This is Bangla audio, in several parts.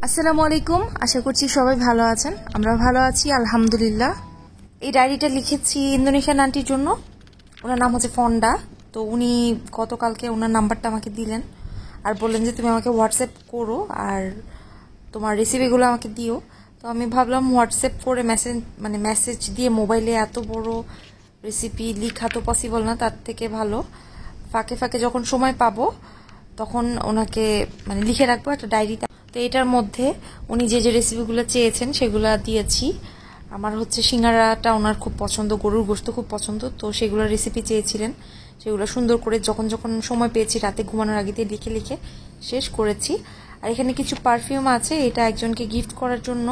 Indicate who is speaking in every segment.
Speaker 1: আসসালামু আলাইকুম। আশা করছি সবাই ভালো আছেন। আমরা ভালো আছি আলহামদুলিল্লাহ। এই ডায়েরিটা লিখেছি ইন্দোনেশিয়ান আন্টির জন্য। ওনার নাম হচ্ছে ফন্ডা। তো উনি গতকালকে ওনার নাম্বারটা আমাকে দিলেন আর বললেন যে তুমি আমাকে হোয়াটসঅ্যাপ করো আর তোমার রেসিপিগুলো আমাকে দিও। তো আমি ভাবলাম হোয়াটসঅ্যাপ করে মেসেজ দিয়ে মোবাইলে এত বড় রেসিপি লেখা তো পসিবল না, তার থেকে ভালো ফাঁকে ফাঁকে যখন সময় পাবো তখন ওনাকে লিখে রাখবো একটা ডায়েরিতে। তো এটার মধ্যে উনি যে যে রেসিপিগুলো চেয়েছেন সেগুলো দিয়েছি। আমার হচ্ছে সিঙ্গারাটা ওনার খুব পছন্দ, গরুর গোশত খুব পছন্দ, তো সেগুলোর রেসিপি চেয়েছিলেন। সেগুলো সুন্দর করে যখন যখন সময় পেয়েছি রাতে ঘুমানোর আগে দিয়ে লিখে লিখে শেষ করেছি। আর এখানে কিছু পারফিউম আছে, এটা একজনকে গিফট করার জন্য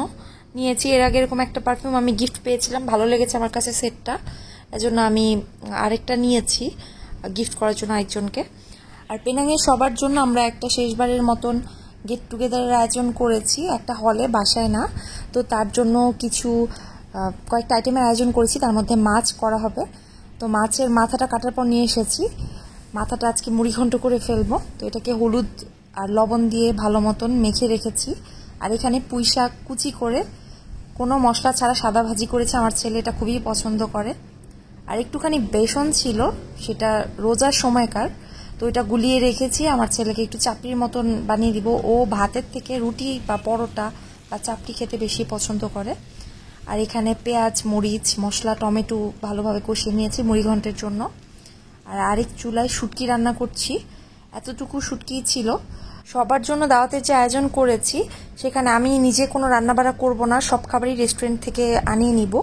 Speaker 1: নিয়েছি। এর আগে এরকম একটা পারফিউম আমি গিফট পেয়েছিলাম, ভালো লেগেছে আমার কাছে সেটটা, এজন্য আমি আরেকটা নিয়েছি গিফট করার জন্য আরেকজনকে। আর পেনাংয়ে সবার জন্য আমরা একটা শেষবারের মতন গেট টুগেদারের আয়োজন করেছি, একটা হলে, বাসায় না। তো তার জন্য কয়েকটা আইটেমের আয়োজন করেছি, তার মধ্যে মাছ করা হবে। তো মাছের মাথাটা কাটার পর নিয়ে এসেছি, মাথাটা আজকে মুড়ি ঘন্ট করে ফেলবো। তো এটাকে হলুদ আর লবণ দিয়ে ভালো মতন মেখে রেখেছি। আর এখানে পুঁই শাক কুচি করে কোনো মশলা ছাড়া সাদা ভাজি করেছে, আমার ছেলে এটা খুবই পছন্দ করে। আর একটুখানি বেসন ছিল, সেটা রোজার সময়কার, তো এটা গুলিয়ে রেখেছি। আমার ছেলেকে একটু চাপড়ির মতন বানিয়ে দিব, ও ভাতের থেকে রুটি বা পরোটা বা চাপড়ি খেতে বেশি পছন্দ করে। আর এখানে পেঁয়াজ, মরিচ, মশলা, টমেটো ভালোভাবে কষিয়ে নিয়েছি মুড়ি ঘন্টের জন্য। আর আরেক চুলায় শুটকি রান্না করছি, এতটুকু শুটকি ছিল। সবার জন্য দাওয়াতের যে আয়োজন করেছি সেখানে আমি নিজে কোনো রান্নাবাড়া করব না, সব খাবারই রেস্টুরেন্ট থেকে আনিয়ে নিব।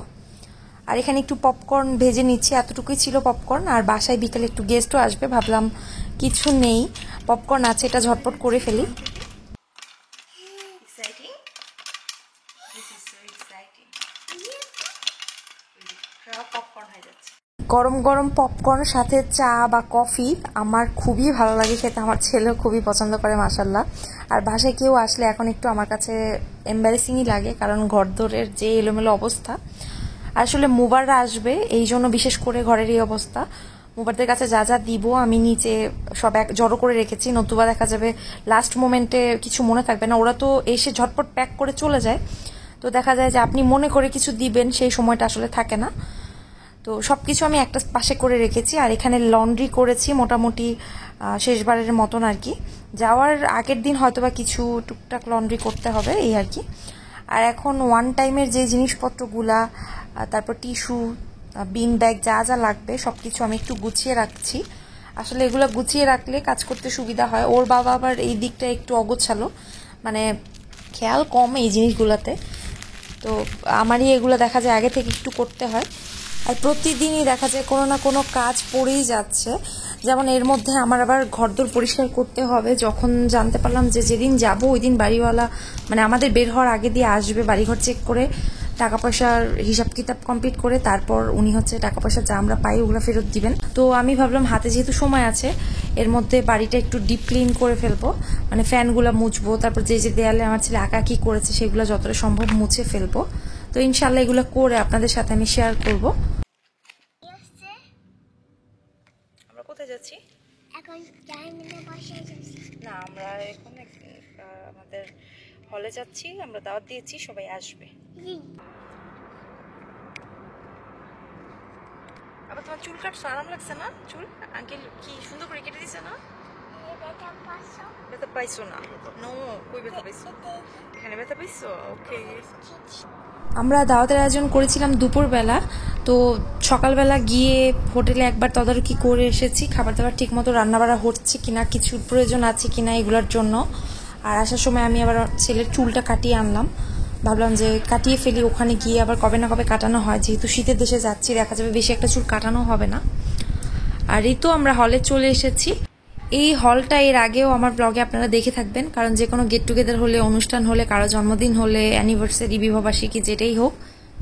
Speaker 1: আর এখানে একটু পপকর্ন ভেজে নিচ্ছি, এতটুকুই ছিল পপকর্ন। আর বাসায় বিকেলে একটু গেস্টও আসবে, ভাবলাম কিছু নেই, পপকর্ন আছে, এটা ঝটপট করে ফেলি। গরম গরম পপকর্ন সাথে চা বা কফি আমার খুবই ভালো লাগে খেতে, আমার ছেলেও খুবই পছন্দ করে মাশাল্লাহ। আর বাসায় কেউ আসলে এখন একটু আমার কাছে এম্বারেসিংই লাগে, কারণ ঘরদোরের যে এলোমেলো অবস্থা। আসলে মুবাররা আসবে এই জন্য বিশেষ করে ঘরের এই অবস্থা। মুবারদের কাছে যা যা দিব আমি নিচে সব এক জড়ো করে রেখেছি, নতুবা দেখা যাবে লাস্ট মোমেন্টে কিছু মনে থাকবে না। ওরা তো এসে ঝটপট প্যাক করে চলে যায়, তো দেখা যায় যে আপনি মনে করে কিছু দিবেন সেই সময়টা আসলে থাকে না। তো সবকিছু আমি একটা পাশে করে রেখেছি। আর এখানে লন্ড্রি করেছি মোটামুটি শেষবারের মতন আর কি, যাওয়ার আগের দিন হয়তোবা কিছু টুকটাক লন্ড্রি করতে হবে এই আর কি। আর এখন ওয়ান টাইমের যে জিনিসপত্রগুলা, তারপর টিস্যু, বিন ব্যাগ, যা যা লাগবে সবকিছু আমি একটু গুছিয়ে রাখছি। আসলে এগুলো গুছিয়ে রাখলে কাজ করতে সুবিধা হয়। ওর বাবা আবার এই দিকটা একটু অগোছালো, খেয়াল কম এই জিনিসগুলোতে, তো আমারই এগুলো দেখা যায় আগে থেকে একটু করতে হয়। আর প্রতিদিনই দেখা যায় কোনো না কোনো কাজ পড়েই যাচ্ছে। যেমন এর মধ্যে আমার আবার ঘরদোর পরিষ্কার করতে হবে। যখন জানতে পারলাম যে যেদিন যাব ওই দিন বাড়িওয়ালা আমাদের বের হওয়ার আগে দিয়ে আসবে, বাড়িঘর চেক করে টাকা পয়সার হিসাব কিতাব কমপ্লিট করে তারপর উনি টাকা পয়সা যা আমরা পাই ওগুলো ফেরত দিবেন। তো আমি ভাবলাম হাতে যেহেতু সময় আছে এর মধ্যে বাড়িটা একটু ডিপ ক্লিন করে ফেলবো, ফ্যানগুলো মুছবো, তারপর যে যে দেয়ালে আমার ছেলে আঁকাকি করেছে সেগুলো যতটা সম্ভব মুছে ফেলবো। তো ইনশাল্লাহ এগুলো করে আপনাদের সাথে আমি শেয়ার করব। আমরা কোথায় যাচ্ছি
Speaker 2: এখন?
Speaker 1: না, আমরা এখন আমাদের হলে যাচ্ছি, আমরা দাওয়াত দিয়েছি, সবাই আসবে। আবার তোমার চুল কাটছো, আরাম লাগছে না? চুল আঙ্কেল কি সুন্দর করে কেটে দিছে না? ব্যথা পাইছো না? নো, কই ব্যথা পাইছো? এখানে ব্যথা পাইছো? ওকে। আমরা দাওয়াতের আয়োজন করেছিলাম দুপুরবেলা, তো সকালবেলা গিয়ে হোটেলে একবার তদারকি করে এসেছি খাবার দাবার ঠিক মতো রান্নাবাড়া হচ্ছে কিনা, কিছু প্রয়োজন আছে কিনা এগুলোর জন্য। আর আসার সময় আমি আবার ছেলের চুলটা কাটিয়ে আনলাম, ভাবলাম যে কাটিয়ে ফেলি, ওখানে গিয়ে আবার কবে না কবে কাটানো হয়, যেহেতু শীতের দেশে যাচ্ছি দেখা যাবে বেশি একটা চুল কাটানো হবে না। আর এই তো আমরা হলে চলে এসেছি। এই হলটা এর আগেও আমার ব্লগে আপনারা দেখে থাকবেন, কারণ যে কোনো গেট টুগেদার হলে, অনুষ্ঠান হলে, কারো জন্মদিন হলে, অ্যানিভার্সারি, বিবাহবার্ষিকী যেটাই হোক,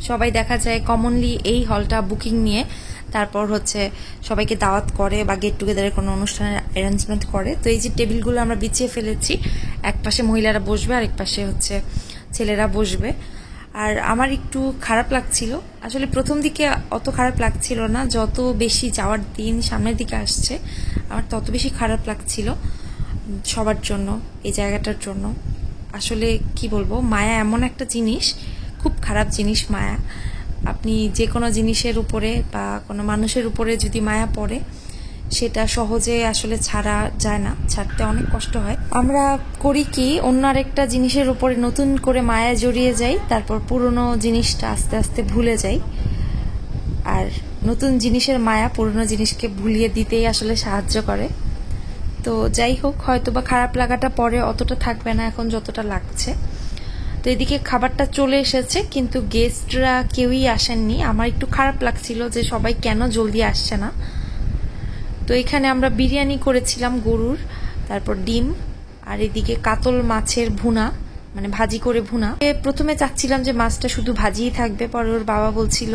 Speaker 1: সবাই দেখা যায় কমনলি এই হলটা বুকিং নিয়ে তারপর সবাইকে দাওয়াত করে বা গেট টুগেদারের কোনো অনুষ্ঠানের অ্যারেঞ্জমেন্ট করে। তো এই যে টেবিলগুলো আমরা বিছিয়ে ফেলেছি, এক পাশে মহিলারা বসবে আর এক পাশে ছেলেরা বসবে। আর আমার একটু খারাপ লাগছিল, আসলে প্রথম দিকে অত খারাপ লাগছিল না, যত বেশি যাওয়ার দিন সামনের দিকে আসছে আমার তত বেশি খারাপ লাগছিল সবার জন্য, এই জায়গাটার জন্য। আসলে কি বলবো, মায়া এমন একটা জিনিস, খুব খারাপ জিনিস মায়া। আপনি যে কোনো জিনিসের উপরে বা কোনো মানুষের উপরে যদি মায়া পড়ে, সেটা সহজে আসলে ছাড়া যায় না, ছাড়তে অনেক কষ্ট হয়। আমরা করি কি, অন্য আরেকটা জিনিসের উপরে নতুন করে মায়া জড়িয়ে যাই, তারপর পুরনো জিনিসটা আস্তে আস্তে ভুলে যাই। আর নতুন জিনিসের মায়া পুরনো জিনিসকে ভুলিয়ে দিতেই আসলে সাহায্য করে। তো যাই হোক, হয়তো বা খারাপ লাগাটা পরে অতটা থাকবে না এখন যতটা লাগছে। তো এদিকে খাবারটা চলে এসেছে, কিন্তু গেস্টরা কেউই আসেননি। আমার একটু খারাপ লাগছিল যে সবাই কেন জলদি আসছে না। তো এখানে আমরা বিরিয়ানি করেছিলাম গরুর, তারপর ডিম, আর এদিকে কাতল মাছের ভুনা, মানে ভাজি করে ভুনা। প্রথমে চাচ্ছিলাম যে মাছটা শুধু ভাজিই থাকবে, পরে ওর বাবা বলছিল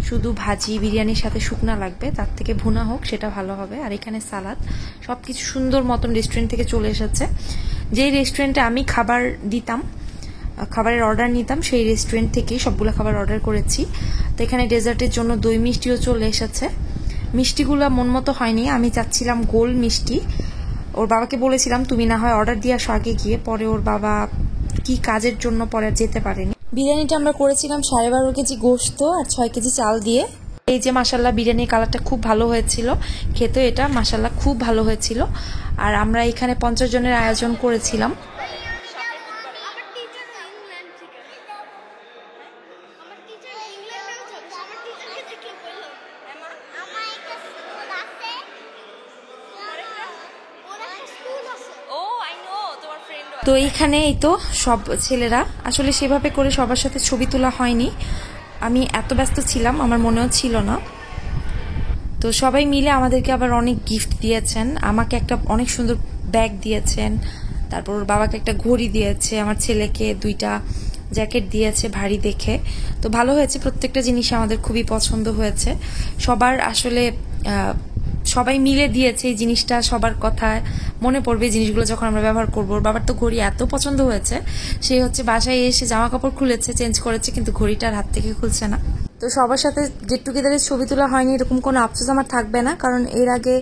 Speaker 1: শুধু ভাজি বিরিয়ানির সাথে শুকনা লাগবে, তার থেকে ভুনা হোক, সেটা ভালো হবে। আর এখানে সালাদ, সবকিছু সুন্দর মতন রেস্টুরেন্ট থেকে চলে এসেছে। যেই রেস্টুরেন্টে আমি খাবার দিতাম, খাবারের অর্ডার নিতাম, সেই রেস্টুরেন্ট থেকেই সবগুলো খাবার অর্ডার করেছি। তো এখানে ডেজার্টের জন্য দই মিষ্টিও চলে এসেছে। মিষ্টিগুলো মন মতো হয়নি, আমি চাচ্ছিলাম গোল মিষ্টি। ওর বাবাকে বলেছিলাম তুমি না হয় অর্ডার দিয়ে আসো আগে গিয়ে, পরে ওর বাবা কি কাজের জন্য পরে যেতে পারেনি। বিরিয়ানিটা আমরা করেছিলাম 12.5 কেজি গোশত আর 6 কেজি চাল দিয়ে। এই যে মাশাল্লাহ, বিরিয়ানির কালারটা খুব ভালো হয়েছিল, খেতে এটা মাশাল্লাহ খুব ভালো হয়েছিল। আর আমরা এখানে 50 জনের আয়োজন করেছিলাম। তো এইখানে এই তো সব ছেলেরা, আসলে সেভাবে করে সবার সাথে ছবি তোলা হয়নি, আমি এত ব্যস্ত ছিলাম আমার মনেও ছিল না। তো সবাই মিলে আমাদেরকে আবার অনেক গিফট দিয়েছেন। আমাকে একটা অনেক সুন্দর ব্যাগ দিয়েছেন, তারপর ওর বাবাকে একটা ঘড়ি দিয়েছে, আমার ছেলেকে 2টা জ্যাকেট দিয়েছে ভারী দেখে। তো ভালো হয়েছে, প্রত্যেকটা জিনিস আমাদের খুবই পছন্দ হয়েছে। সবার আসলে সবাই মিলে দিয়েছে এই জিনিসটা, সবার কথা মনে পড়বে জিনিসগুলো যখন আমরা ব্যবহার করবো। ওর বাবার তো ঘড়ি এত পছন্দ হয়েছে, সে হচ্ছে বাসায় এসে জামা কাপড় খুলেছে, চেঞ্জ করেছে, কিন্তু ঘড়িটার হাত থেকে খুলছে না। তো সবার সাথে গেট টুগেদারের ছবি তোলা হয়নি, এরকম কোনো আফসোস আমার থাকবে না, কারণ এর আগে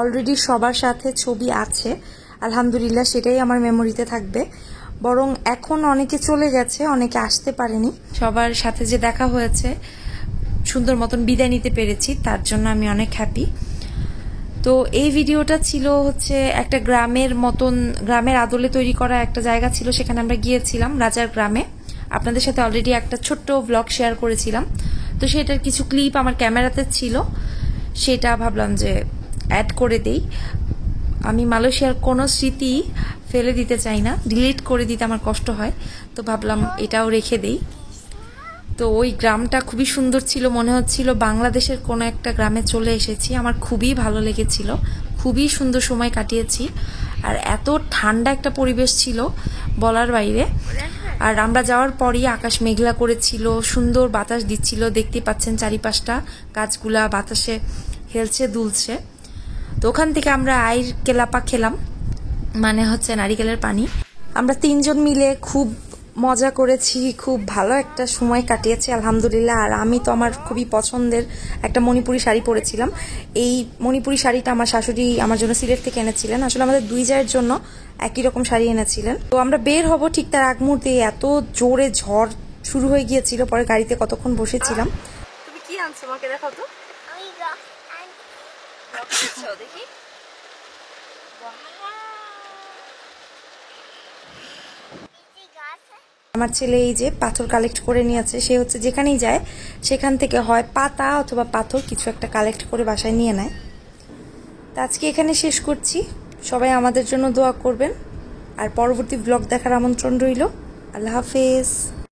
Speaker 1: অলরেডি সবার সাথে ছবি আছে আলহামদুলিল্লাহ, সেটাই আমার মেমোরিতে থাকবে। বরং এখন অনেকে চলে গেছে, অনেকে আসতে পারেনি, সবার সাথে যে দেখা হয়েছে, সুন্দর মতন বিদায় নিতে পেরেছি, তার জন্য আমি অনেক হ্যাপি। তো এই ভিডিওটা ছিল হচ্ছে একটা গ্রামের মতন, গ্রামের আদলে তৈরি করা একটা জায়গা ছিল, সেখানে আমরা গিয়েছিলাম রাজার গ্রামে। আপনাদের সাথে অলরেডি একটা ছোট্ট ব্লগ শেয়ার করেছিলাম, তো সেটার কিছু ক্লিপ আমার ক্যামেরাতে ছিল, সেটা ভাবলাম যে অ্যাড করে দেই। আমি মালয়েশিয়ার কোনো স্মৃতি ফেলে দিতে চাই না, ডিলিট করে দিতে আমার কষ্ট হয়, তো ভাবলাম এটাও রেখে দেই। তো ওই গ্রামটা খুবই সুন্দর ছিল, মনে হচ্ছিল বাংলাদেশের কোনো একটা গ্রামে চলে এসেছি। আমার খুবই ভালো লেগেছিল, খুবই সুন্দর সময় কাটিয়েছি, আর এত ঠান্ডা একটা পরিবেশ ছিল বলার বাইরে। আর আমরা যাওয়ার পরই আকাশ মেঘলা করেছিল, সুন্দর বাতাস দিচ্ছিল, দেখতে পাচ্ছেন চারিপাশটা গাছগুলা বাতাসে হেলছে দুলছে। তো ওখান থেকে আমরা আইর কেলাপা খেলাম, মানে হচ্ছে নারিকেলের পানি। আমরা 3 জন মিলে খুব মজা করেছি, খুব ভালো একটা সময় কাটিয়েছি আলহামদুলিল্লাহ। আর আমি তো আমার খুবই পছন্দের একটা মণিপুরি শাড়ি পরেছিলাম। এই মণিপুরি শাড়িটা আমার শাশুড়ি আমার জন্য সিলেট থেকে এনেছিলেন, আসলে আমাদের 2 জায়ের জন্য একই রকম শাড়ি এনেছিলেন। তো আমরা বের হব ঠিক তার আগ মুহূর্তে এত জোরে ঝড় শুরু হয়ে গিয়েছিল, পরে গাড়িতে কতক্ষণ বসেছিলাম। তুমি কি আনছো আমাকে দেখাও তো। দেখি আমার ছেলে এই যে পাথর কালেক্ট করে নিয়েছে, সে হচ্ছে যেখানেই যায় সেখান থেকে হয় পাতা অথবা পাথর কিছু একটা কালেক্ট করে বাসায় নিয়ে নেয়। তো আজকে এখানে শেষ করছি, সবাই আমাদের জন্য দোয়া করবেন, আর পরবর্তী ব্লগ দেখার আমন্ত্রণ রইল। আল্লাহ হাফেজ।